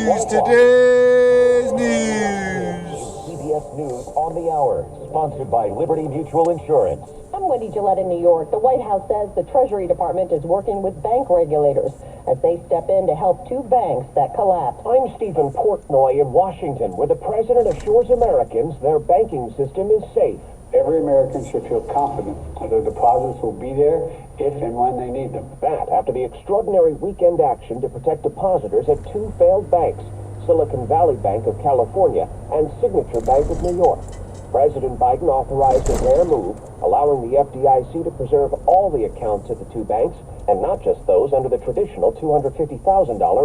news, today's news. CBS News on the Hour, sponsored by Liberty Mutual Insurance. I'm Wendy Gillette in New York. The White House says the Treasury Department is working with bank regulators as they step in to help two banks that collapsed. I'm Stephen Portnoy in Washington, where the president assures Americans their banking system is safe. Every American should feel confident that their deposits will be there if and when they need them. That after the extraordinary weekend action to protect depositors at two failed banks, Silicon Valley Bank of California and Signature Bank of New York. President Biden authorized a rare move, allowing the FDIC to preserve all the accounts at the two banks, and not just those under the traditional $250,000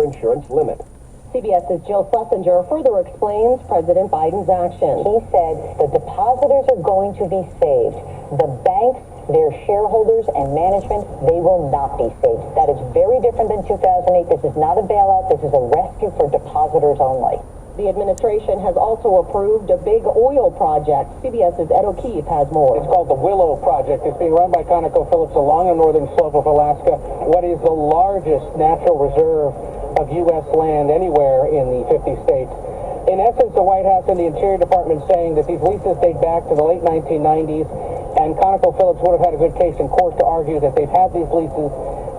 insurance limit. CBS's Jill Schlesinger further explains President Biden's action. He said the depositors are going to be saved. The banks, their shareholders and management, they will not be saved. That is very different than 2008. This is not a bailout. This is a rescue for depositors only. The administration has also approved a big oil project. CBS's Ed O'Keefe has more. It's called the Willow Project. It's being run by ConocoPhillips along the northern slope of Alaska. What is the largest natural reserve of U.S. land anywhere in the 50 states. In essence, the White House and the Interior Department saying that these leases date back to the late 1990s, and ConocoPhillips would have had a good case in court to argue that they've had these leases.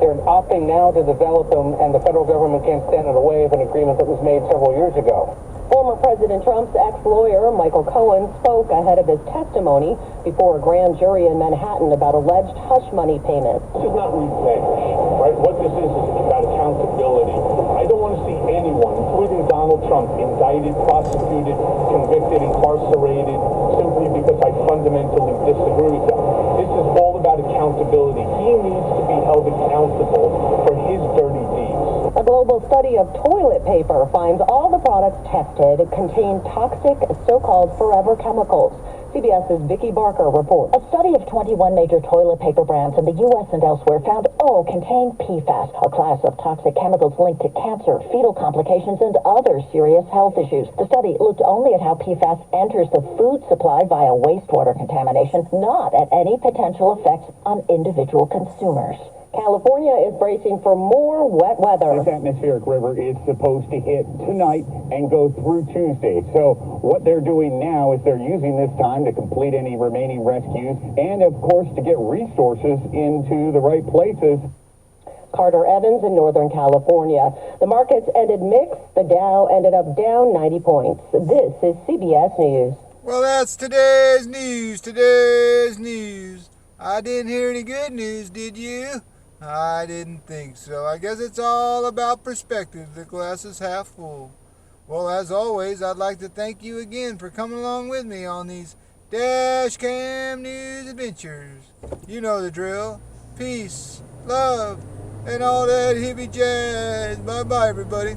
They're opting now to develop them, and the federal government can't stand in the way of an agreement that was made several years ago. Former President Trump's ex-lawyer, Michael Cohen, spoke ahead of his testimony before a grand jury in Manhattan about alleged hush money payments. This is not revenge, right? What this is about accountability. I don't want to see anyone, including Donald Trump, indicted, prosecuted, convicted, incarcerated, simply because I fundamentally disagree with them. This is all about accountability. He needs to be held accountable for his dirty deeds. A global study of toilet paper finds all the products tested contain toxic so-called forever chemicals. CBS's Vicki Barker reports. A study of 21 major toilet paper brands in the U.S. and elsewhere found all contain PFAS, a class of toxic chemicals linked to cancer, fetal complications, and other serious health issues. The study looked only at how PFAS enters the food supply via wastewater contamination, not at any potential effects on individual consumers. California is bracing for more wet weather. This atmospheric river is supposed to hit tonight and go through Tuesday. So what they're doing now is they're using this time to complete any remaining rescues and, of course, to get resources into the right places. Carter Evans in Northern California. The markets ended mixed. The Dow ended up down 90 points. This is CBS News. Well, that's today's news. Today's news. I didn't hear any good news, did you? I didn't think so. I guess it's all about perspective. The glass is half full. Well, as always, I'd like to thank you again for coming along with me on these Dash Cam News adventures. You know the drill. Peace, love, and all that hippie jazz. Bye-bye, everybody.